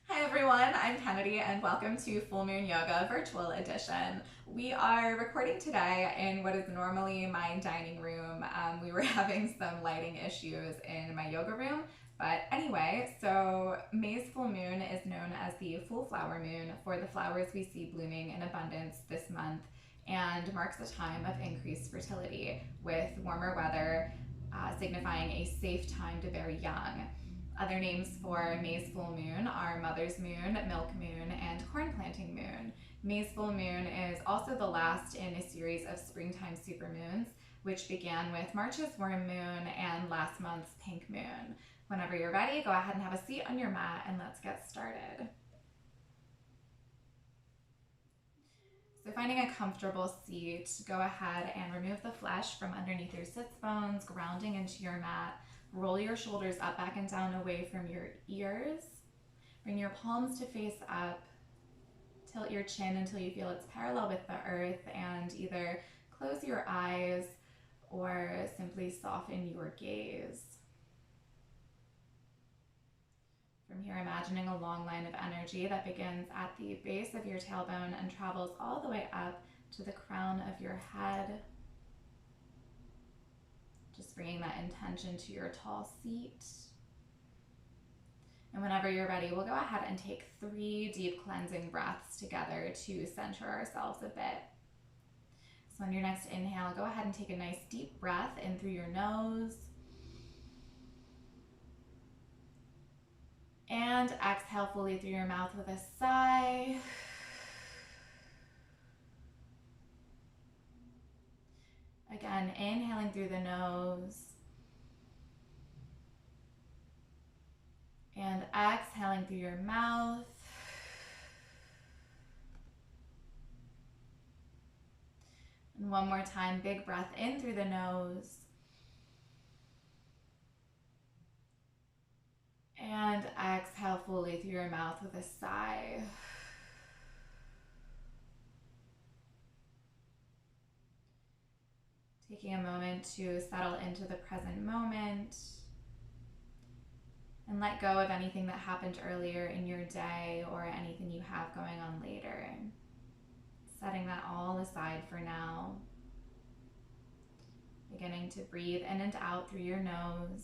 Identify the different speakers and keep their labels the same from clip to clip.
Speaker 1: Hi everyone, I'm Kennedy and welcome to Full Moon Yoga Virtual Edition. We are recording today in what is normally my dining room. We were having some lighting issues in my yoga room, but anyway, so May's full moon is known as the full flower moon for the flowers we see blooming in abundance this month and marks a time of increased fertility with warmer weather signifying a safe time to bear young. Other names for May's full moon are Mother's Moon, Milk Moon, and Corn Planting Moon. May's full moon is also the last in a series of springtime supermoons, which began with March's worm moon and last month's pink moon. Whenever you're ready, go ahead and have a seat on your mat and let's get started. So finding a comfortable seat, go ahead and remove the flesh from underneath your sits bones, grounding into your mat. Roll your shoulders up, back, and down away from your ears. Bring your palms to face up. Tilt your chin until you feel it's parallel with the earth, and either close your eyes or simply soften your gaze. From here, imagining a long line of energy that begins at the base of your tailbone and travels all the way up to the crown of your head. Just bringing that intention to your tall seat. And whenever you're ready, we'll go ahead and take 3 deep cleansing breaths together to center ourselves a bit. So on your next inhale, go ahead and take a nice deep breath in through your nose. And exhale fully through your mouth with a sigh. Again, inhaling through the nose. And exhaling through your mouth. And one more time, big breath in through the nose. And exhale fully through your mouth with a sigh. Taking a moment to settle into the present moment and let go of anything that happened earlier in your day or anything you have going on later. Setting that all aside for now. Beginning to breathe in and out through your nose.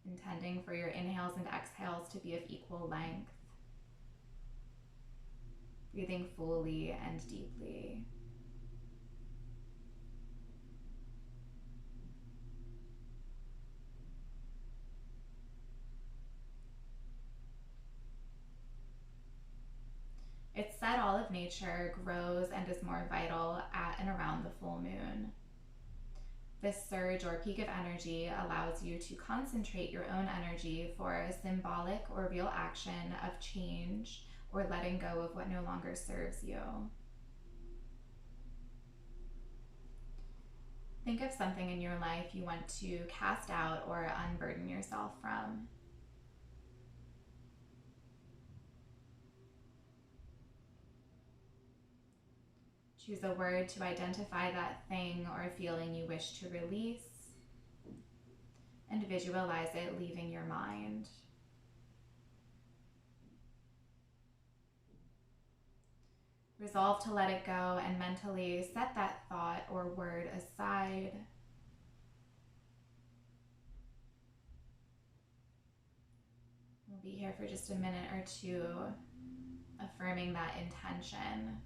Speaker 1: Intending for your inhales and exhales to be of equal length. Breathing fully and deeply. It's said all of nature grows and is more vital at and around the full moon. This surge or peak of energy allows you to concentrate your own energy for a symbolic or real action of change or letting go of what no longer serves you. Think of something in your life you want to cast out or unburden yourself from. Choose a word to identify that thing or feeling you wish to release, and visualize it leaving your mind. Resolve to let it go and mentally set that thought or word aside. We'll be here for just a minute or two, affirming that intention.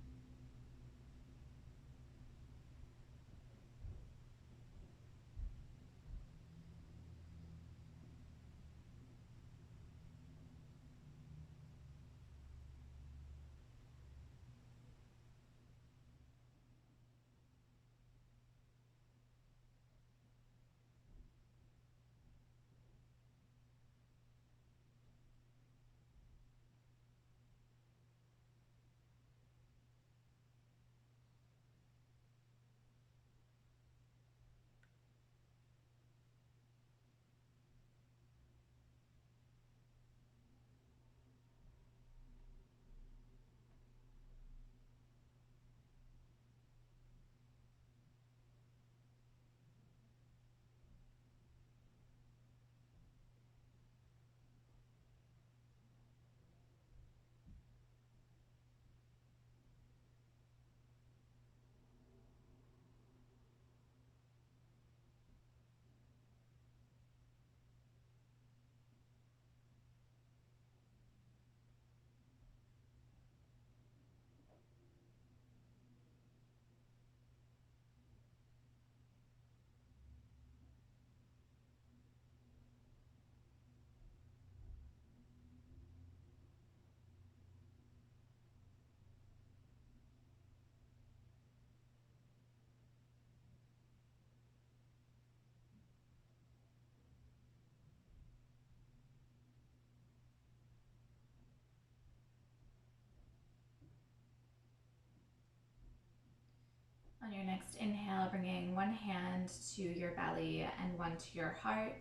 Speaker 1: bring one hand to your belly and one to your heart,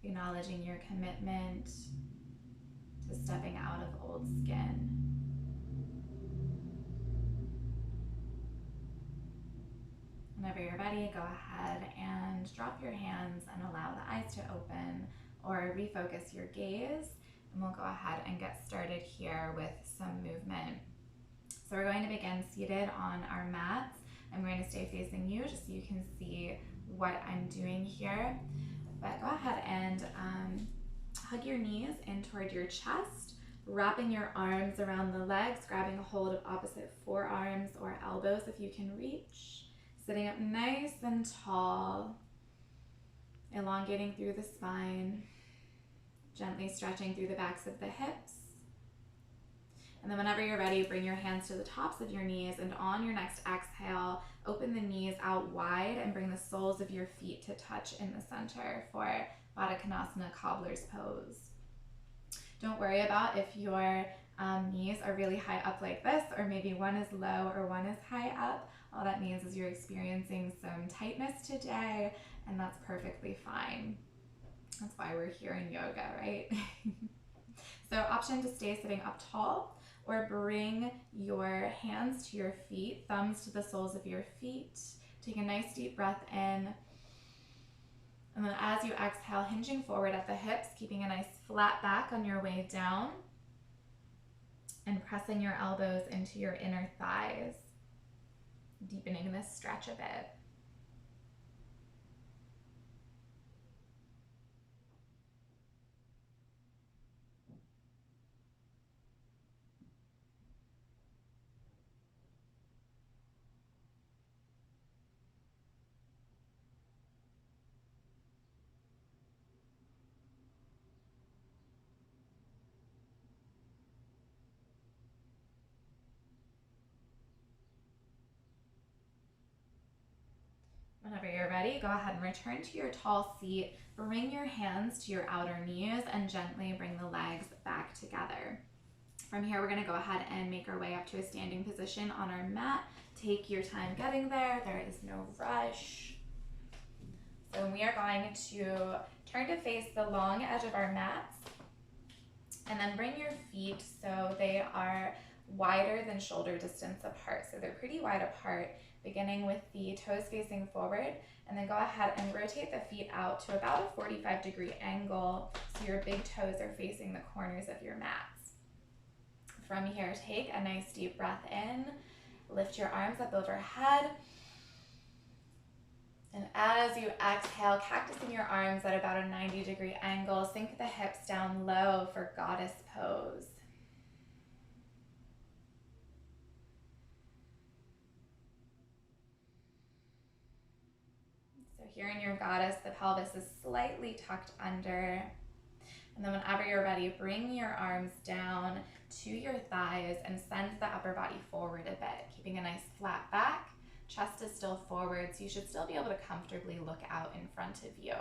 Speaker 1: acknowledging your commitment to stepping out of old skin. Whenever you're ready, go ahead and drop your hands and allow the eyes to open, or refocus your gaze, and we'll go ahead and get started here with some movement. So we're going to begin seated on our mats. I'm going to stay facing you just so you can see what I'm doing here. But go ahead and hug your knees in toward your chest, wrapping your arms around the legs, grabbing a hold of opposite forearms or elbows if you can reach. Sitting up nice and tall, elongating through the spine, gently stretching through the backs of the hips. And then whenever you're ready, bring your hands to the tops of your knees, and on your next exhale, open the knees out wide and bring the soles of your feet to touch in the center for Baddha Konasana, cobbler's pose. Don't worry about if your knees are really high up like this, or maybe one is low or one is high up. All that means is you're experiencing some tightness today, and that's perfectly fine. That's why we're here in yoga, right? So option to stay sitting up tall, or bring your hands to your feet, thumbs to the soles of your feet. Take a nice deep breath in. And then as you exhale, hinging forward at the hips, keeping a nice flat back on your way down, and pressing your elbows into your inner thighs, deepening this stretch a bit. Whenever you're ready, go ahead and return to your tall seat. Bring your hands to your outer knees and gently bring the legs back together. From here, we're going to go ahead and make our way up to a standing position on our mat. Take your time getting there. There is no rush. So we are going to turn to face the long edge of our mats, and then bring your feet so they are wider than shoulder distance apart. So they're pretty wide apart, beginning with the toes facing forward, and then go ahead and rotate the feet out to about a 45-degree angle so your big toes are facing the corners of your mats. From here, take a nice deep breath in, lift your arms up overhead, and as you exhale, cactusing your arms at about a 90-degree angle, sink the hips down low for goddess pose. So here in your goddess, the pelvis is slightly tucked under. And then whenever you're ready, bring your arms down to your thighs and send the upper body forward a bit, keeping a nice flat back. Chest is still forward, so you should still be able to comfortably look out in front of you.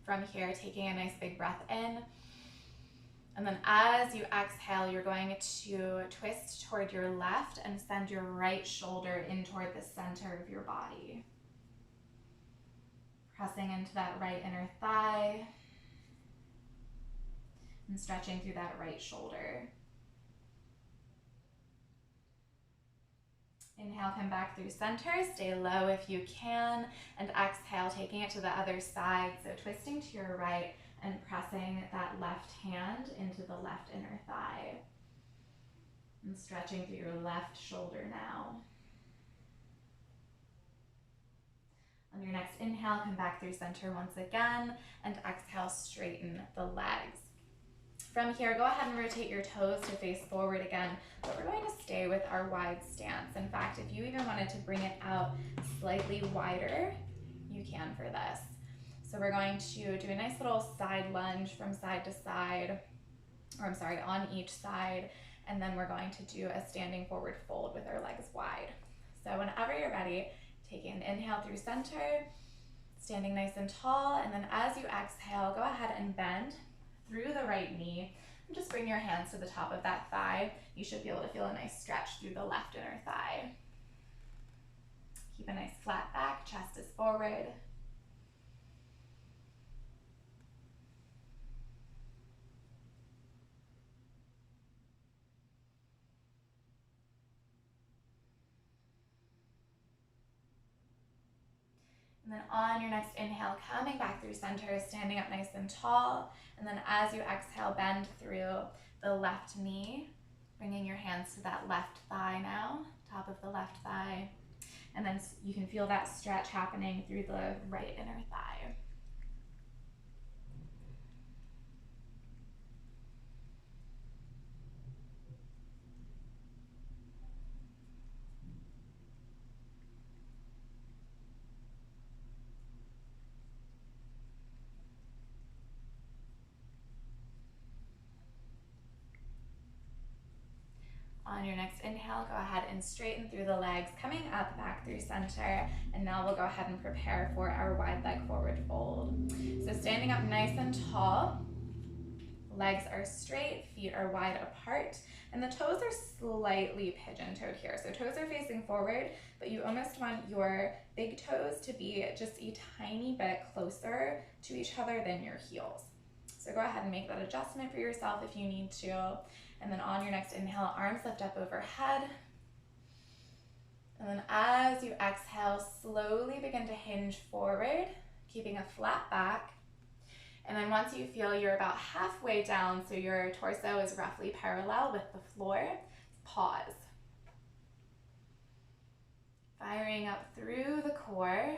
Speaker 1: From here, taking a nice big breath in. And then as you exhale, you're going to twist toward your left and send your right shoulder in toward the center of your body. Pressing into that right inner thigh and stretching through that right shoulder. Inhale, come back through center, stay low if you can, and exhale, taking it to the other side. So twisting to your right and pressing that left hand into the left inner thigh. And stretching through your left shoulder now. On your next inhale, come back through center once again, and exhale, straighten the legs. From here, go ahead and rotate your toes to face forward again, but we're going to stay with our wide stance. In fact, if you even wanted to bring it out slightly wider, you can for this. So we're going to do a nice little side lunge from side to side, on each side, and then we're going to do a standing forward fold with our legs wide. So whenever you're ready, take an inhale through center, standing nice and tall, and then as you exhale, go ahead and bend through the right knee, and just bring your hands to the top of that thigh. You should be able to feel a nice stretch through the left inner thigh. Keep a nice flat back, chest is forward. And then on your next inhale, coming back through center, standing up nice and tall. And then as you exhale, bend through the left knee, bringing your hands to that left thigh now, top of the left thigh. And then you can feel that stretch happening through the right inner thigh. On your next inhale, go ahead and straighten through the legs, coming up back through center. And now we'll go ahead and prepare for our wide leg forward fold. So standing up nice and tall, legs are straight, feet are wide apart, and the toes are slightly pigeon-toed here. So toes are facing forward, but you almost want your big toes to be just a tiny bit closer to each other than your heels. So go ahead and make that adjustment for yourself if you need to. And then on your next inhale, arms lift up overhead. And then as you exhale, slowly begin to hinge forward, keeping a flat back. And then once you feel you're about halfway down, so your torso is roughly parallel with the floor, pause. Firing up through the core.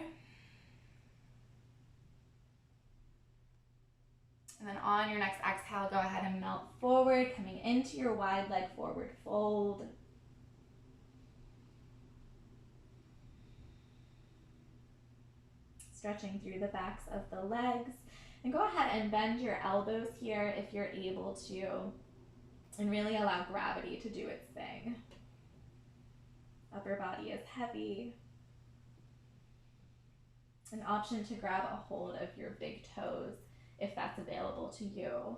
Speaker 1: And then on your next exhale, go ahead and melt forward, coming into your wide leg forward fold. Stretching through the backs of the legs. And go ahead and bend your elbows here if you're able to, and really allow gravity to do its thing. Upper body is heavy. An option to grab a hold of your big toes if that's available to you.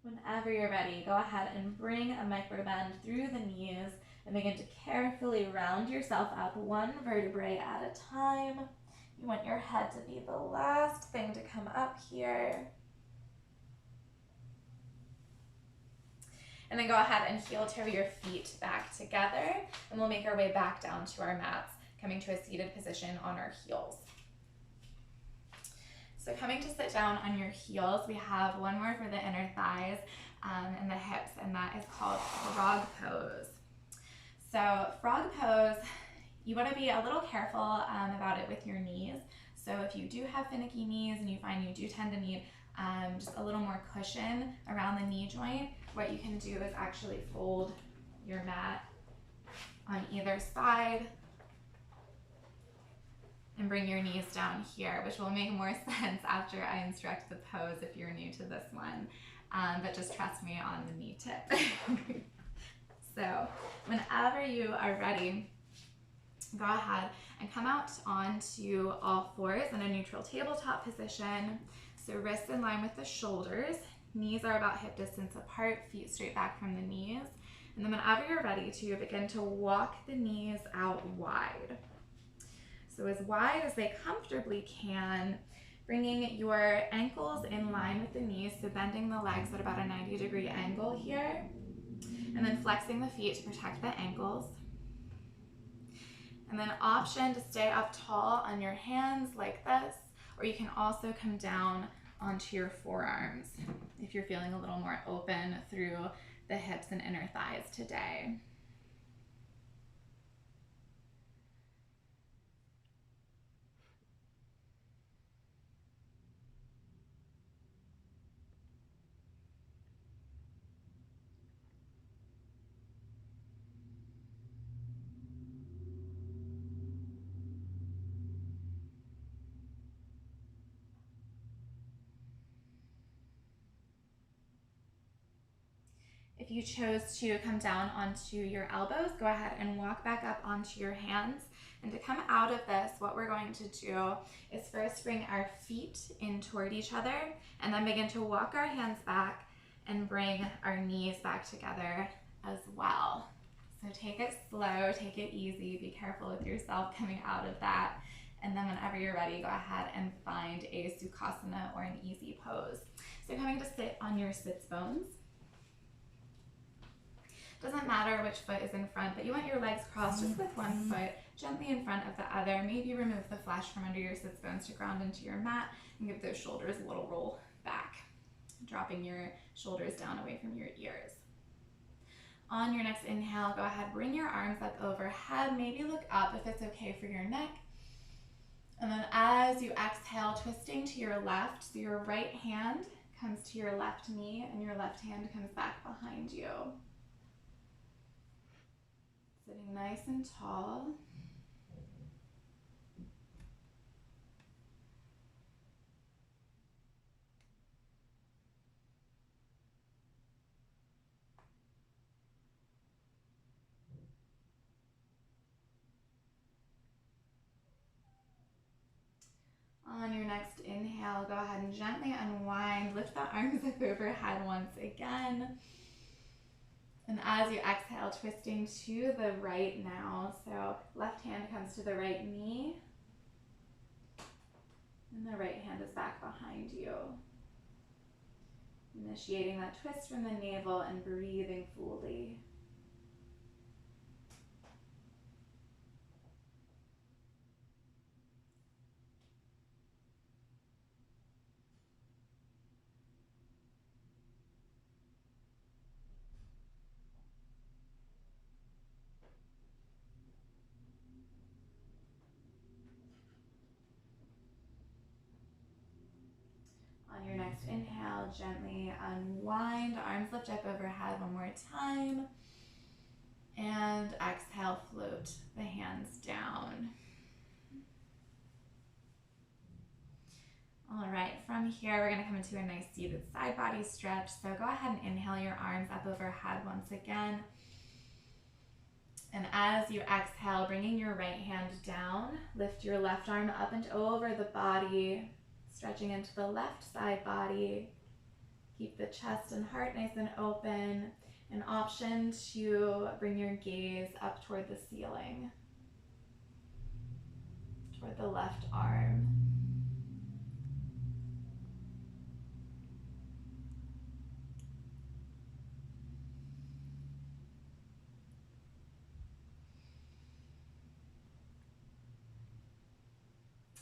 Speaker 1: Whenever you're ready, go ahead and bring a micro bend through the knees and begin to carefully round yourself up one vertebrae at a time. You want your head to be the last thing to come up here. And then go ahead and heel toe your feet back together, and we'll make our way back down to our mats, coming to a seated position on our heels. So coming to sit down on your heels, we have one more for the inner thighs and the hips, and that is called frog pose. So frog pose, you want to be a little careful about it with your knees. So if you do have finicky knees and you find you do tend to need just a little more cushion around the knee joint, what you can do is actually fold your mat on either side and bring your knees down here, which will make more sense after I instruct the pose if you're new to this one. But just trust me on the knee tip. So whenever you are ready, go ahead and come out onto all fours in a neutral tabletop position. So wrists in line with the shoulders, knees are about hip distance apart, feet straight back from the knees. And then whenever you're ready to, begin to walk the knees out wide. So as wide as they comfortably can, bringing your ankles in line with the knees, so bending the legs at about a 90-degree angle here, and then flexing the feet to protect the ankles. And then option to stay up tall on your hands like this, or you can also come down onto your forearms if you're feeling a little more open through the hips and inner thighs today. If If you chose to come down onto your elbows, go ahead and walk back up onto your hands. And to come out of this, what we're going to do is first bring our feet in toward each other and then begin to walk our hands back and bring our knees back together as well. So take it slow, take it easy, be careful with yourself coming out of that. And then whenever you're ready, go ahead and find a sukhasana or an easy pose. So you're coming to sit on your sits bones. Doesn't matter which foot is in front, but you want your legs crossed just with one foot gently in front of the other. Maybe remove the flesh from under your sits bones to ground into your mat and give those shoulders a little roll back, dropping your shoulders down away from your ears. On your next inhale, go ahead, bring your arms up overhead. Maybe look up if it's okay for your neck. And then as you exhale, twisting to your left, so your right hand comes to your left knee and your left hand comes back behind you. Sitting nice and tall. On your next inhale, go ahead and gently unwind. Lift the arms up overhead once again. And as you exhale, twisting to the right now. So left hand comes to the right knee. And the right hand is back behind you. Initiating that twist from the navel and breathing fully. On your next inhale, gently unwind, arms lift up overhead one more time. And exhale, float the hands down. All right, from here, we're gonna come into a nice seated side body stretch. So go ahead and inhale your arms up overhead once again. And as you exhale, bringing your right hand down, lift your left arm up and over the body, stretching into the left side body. Keep the chest and heart nice and open. An option to bring your gaze up toward the ceiling, toward the left arm.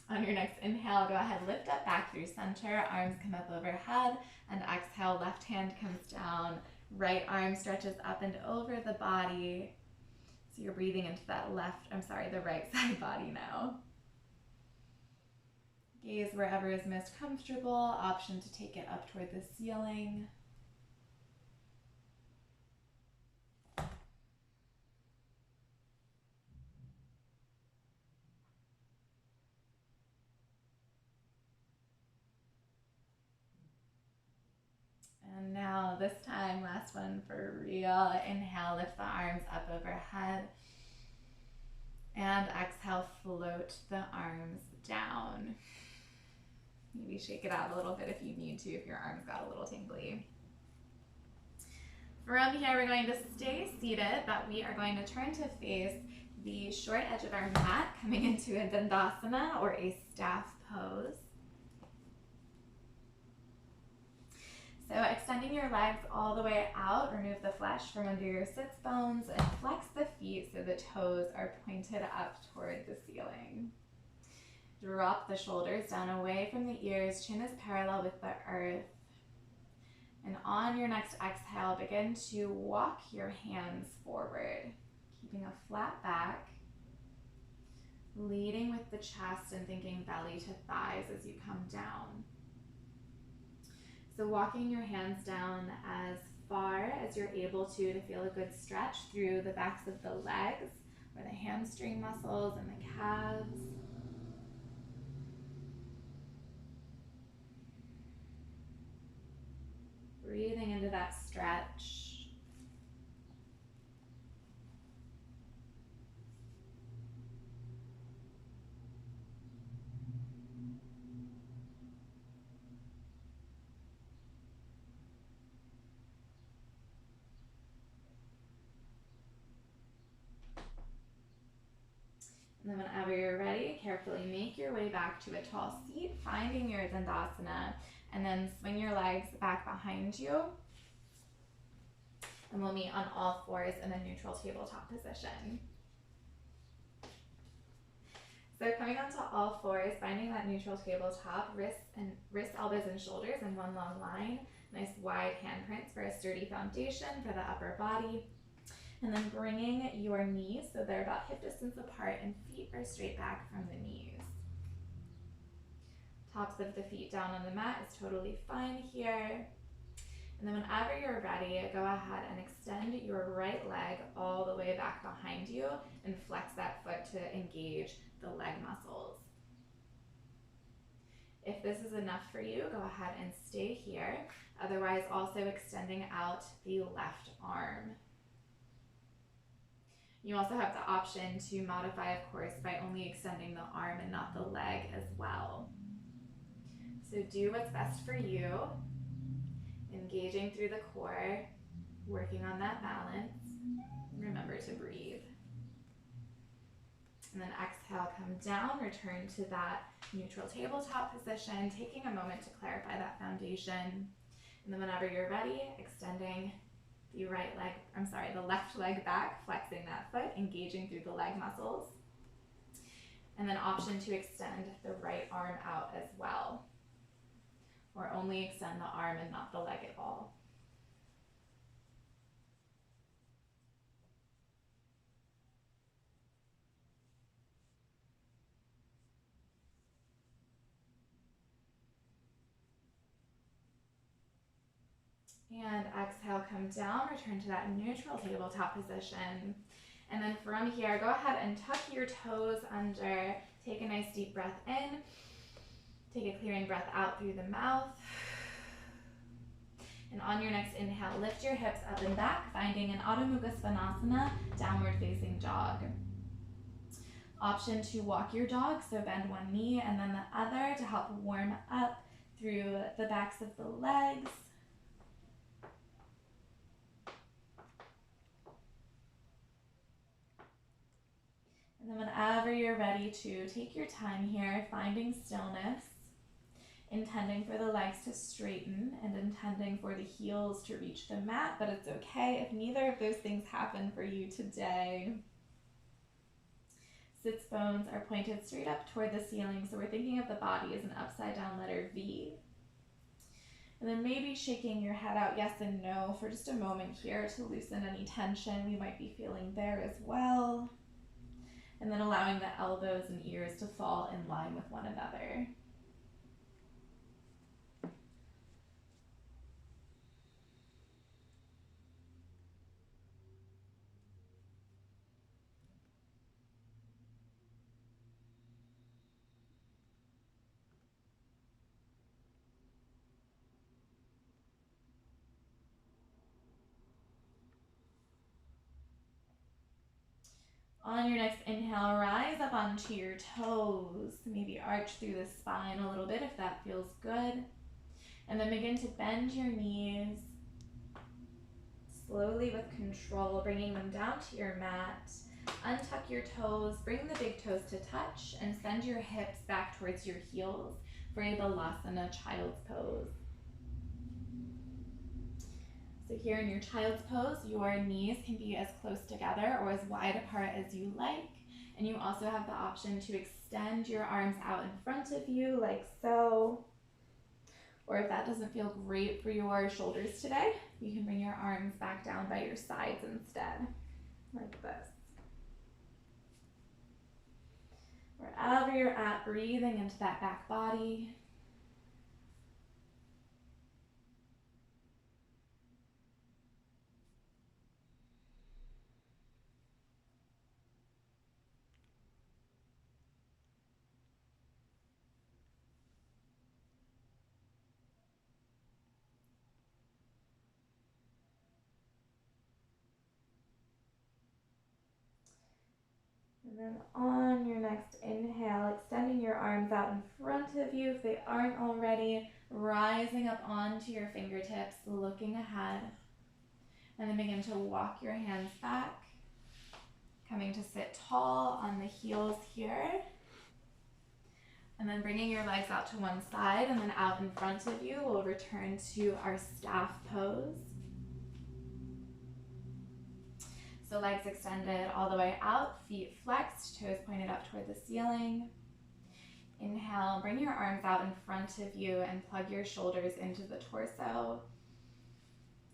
Speaker 1: On your next inhale, go ahead, lift up back through center, arms come up overhead, and exhale, left hand comes down, right arm stretches up and over the body. So you're breathing into that the right side body now. Gaze wherever is most comfortable, option to take it up toward the ceiling. And now this time, last one for real. Inhale, lift the arms up overhead. And exhale, float the arms down. Maybe shake it out a little bit if you need to, if your arms got a little tingly. From here, we're going to stay seated, but we are going to turn to face the short edge of our mat, coming into a dandasana or a staff pose. So extending your legs all the way out, remove the flesh from under your sits bones and flex the feet so the toes are pointed up toward the ceiling. Drop the shoulders down away from the ears, chin is parallel with the earth. And on your next exhale, begin to walk your hands forward, keeping a flat back, leading with the chest and thinking belly to thighs as you come down. So walking your hands down as far as you're able to feel a good stretch through the backs of the legs or the hamstring muscles and the calves. Breathing into that stretch. And then whenever you're ready, carefully make your way back to a tall seat, finding your Dandasana, and then swing your legs back behind you. And we'll meet on all fours in a neutral tabletop position. So coming onto all fours, finding that neutral tabletop, wrists, elbows, and shoulders in one long line. Nice wide handprints for a sturdy foundation for the upper body. And then bringing your knees so they're about hip distance apart and feet are straight back from the knees. Tops of the feet down on the mat is totally fine here. And then whenever you're ready, go ahead and extend your right leg all the way back behind you and flex that foot to engage the leg muscles. If this is enough for you, go ahead and stay here. Otherwise, also extending out the left arm. You also have the option to modify, of course, by only extending the arm and not the leg as well. So do what's best for you, engaging through the core, working on that balance. Remember to breathe. And then exhale, come down, return to that neutral tabletop position, taking a moment to clarify that foundation. And then whenever you're ready, extending the left leg back, flexing that foot, engaging through the leg muscles. And then option to extend the right arm out as well, or only extend the arm and not the leg at all. And exhale, come down, return to that neutral tabletop position. And then from here, go ahead and tuck your toes under. Take a nice deep breath in. Take a clearing breath out through the mouth. And on your next inhale, lift your hips up and back, finding an Adho Mukha Svanasana, downward facing dog. Option to walk your dog, so bend one knee and then the other to help warm up through the backs of the legs. And then whenever you're ready to take your time here, finding stillness, intending for the legs to straighten and intending for the heels to reach the mat, but it's okay if neither of those things happen for you today. Sits bones are pointed straight up toward the ceiling, so we're thinking of the body as an upside down letter V. And then maybe shaking your head out yes and no for just a moment here to loosen any tension we might be feeling there as well. And then allowing the elbows and ears to fall in line with one another. On your next inhale, rise up onto your toes. Maybe arch through the spine a little bit if that feels good. And then begin to bend your knees. Slowly with control, bringing them down to your mat. Untuck your toes, bring the big toes to touch, and send your hips back towards your heels for a Balasana child's pose. So here in your child's pose, your knees can be as close together or as wide apart as you like. And you also have the option to extend your arms out in front of you like so. Or if that doesn't feel great for your shoulders today, you can bring your arms back down by your sides instead, like this. Wherever you're at, breathing into that back body. And then on your next inhale, extending your arms out in front of you if they aren't already, rising up onto your fingertips, looking ahead. And then begin to walk your hands back, Coming to sit tall on the heels here. And then bringing your legs out to one side and then out in front of you, we'll return to our staff pose. So legs extended all the way out, feet flexed, toes pointed up toward the ceiling. Inhale, bring your arms out in front of you and plug your shoulders into the torso.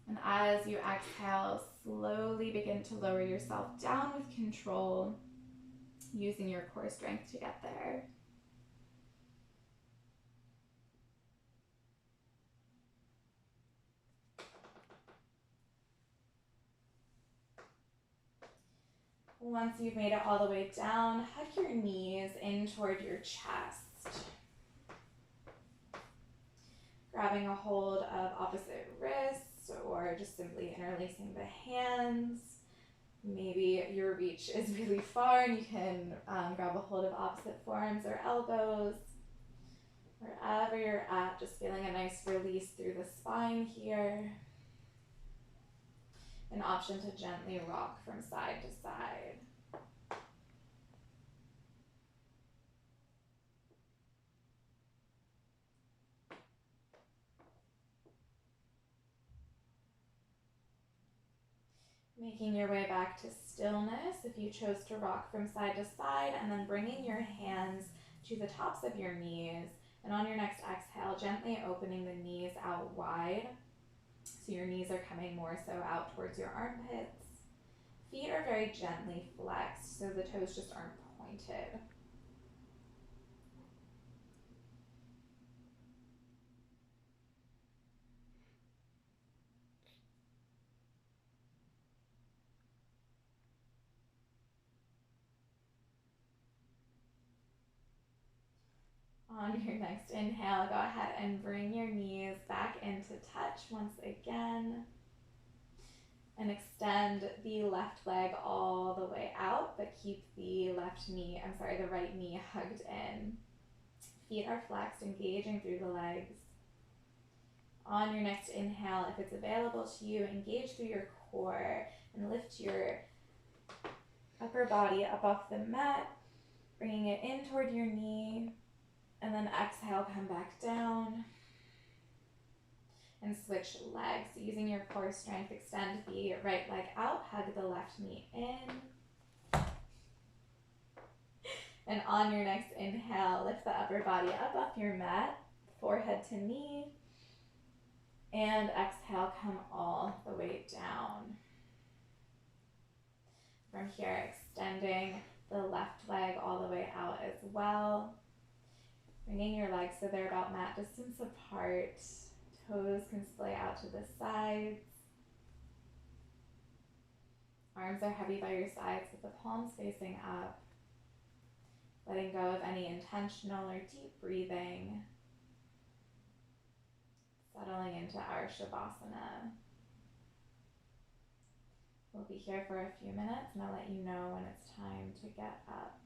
Speaker 1: And as you exhale, slowly begin to lower yourself down with control, using your core strength to get there. Once you've made it all the way down, hug your knees in toward your chest. Grabbing a hold of opposite wrists or just simply interlacing the hands. Maybe your reach is really far and you can grab a hold of opposite forearms or elbows. Wherever you're at, just feeling a nice release through the spine here. An option to gently rock from side to side. Making your way back to stillness if you chose to rock from side to side, and then bringing your hands to the tops of your knees. And on your next exhale, gently opening the knees out wide. So your knees are coming more so out towards your armpits. Feet are very gently flexed, so the toes just aren't pointed. On your next inhale, go ahead and bring your knees back into touch once again. And extend the left leg all the way out, but keep the right knee hugged in. Feet are flexed, engaging through the legs. On your next inhale, if it's available to you, engage through your core and lift your upper body up off the mat, bringing it in toward your knee, and then exhale, come back down. And switch legs. Using your core strength, extend the right leg out, hug the left knee in. And on your next inhale, lift the upper body up off your mat, forehead to knee. And exhale, come all the way down. From here, extending the left leg all the way out as well. Bringing your legs so they're about mat distance apart. Toes can splay out to the sides. Arms are heavy by your sides with the palms facing up. Letting go of any intentional or deep breathing. Settling into our Shavasana. We'll be here for a few minutes and I'll let you know when it's time to get up.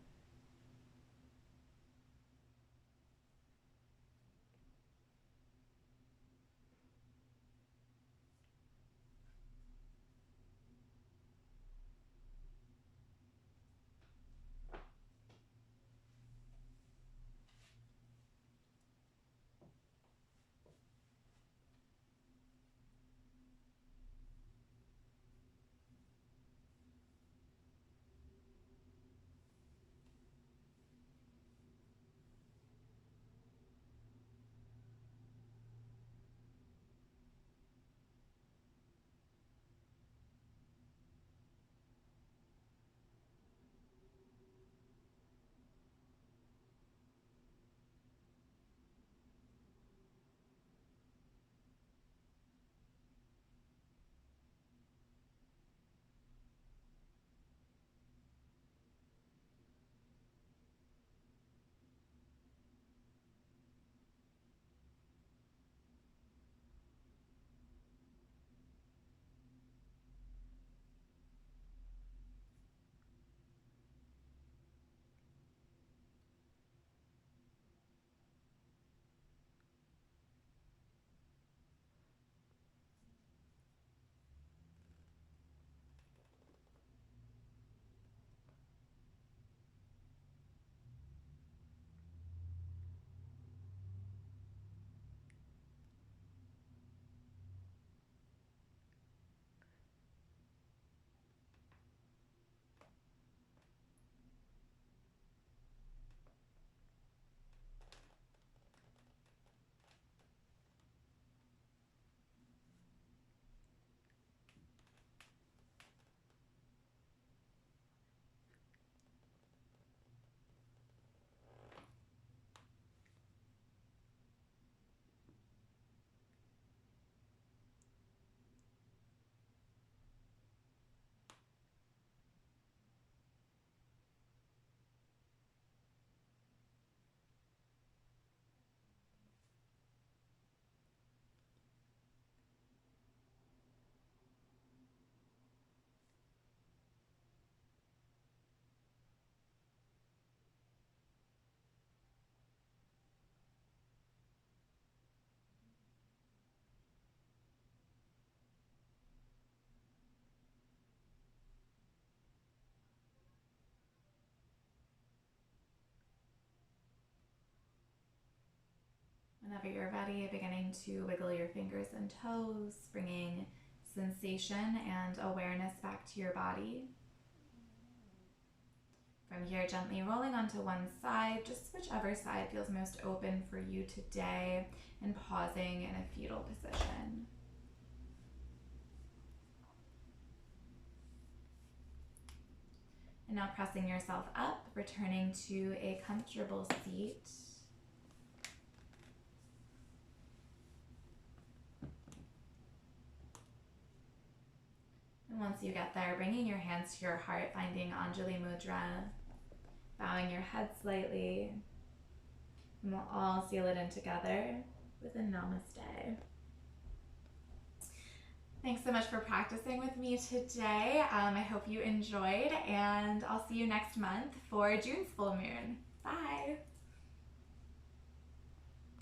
Speaker 1: Whenever you're ready, beginning to wiggle your fingers and toes, bringing sensation and awareness back to your body. From here, gently rolling onto one side, just whichever side feels most open for you today, and pausing in a fetal position. And now pressing yourself up, returning to a comfortable seat. And once you get there, bringing your hands to your heart, finding Anjali Mudra, bowing your head slightly, and we'll all seal it in together with a namaste. Thanks so much for practicing with me today. I hope you enjoyed, and I'll see you next month for June's full moon. Bye.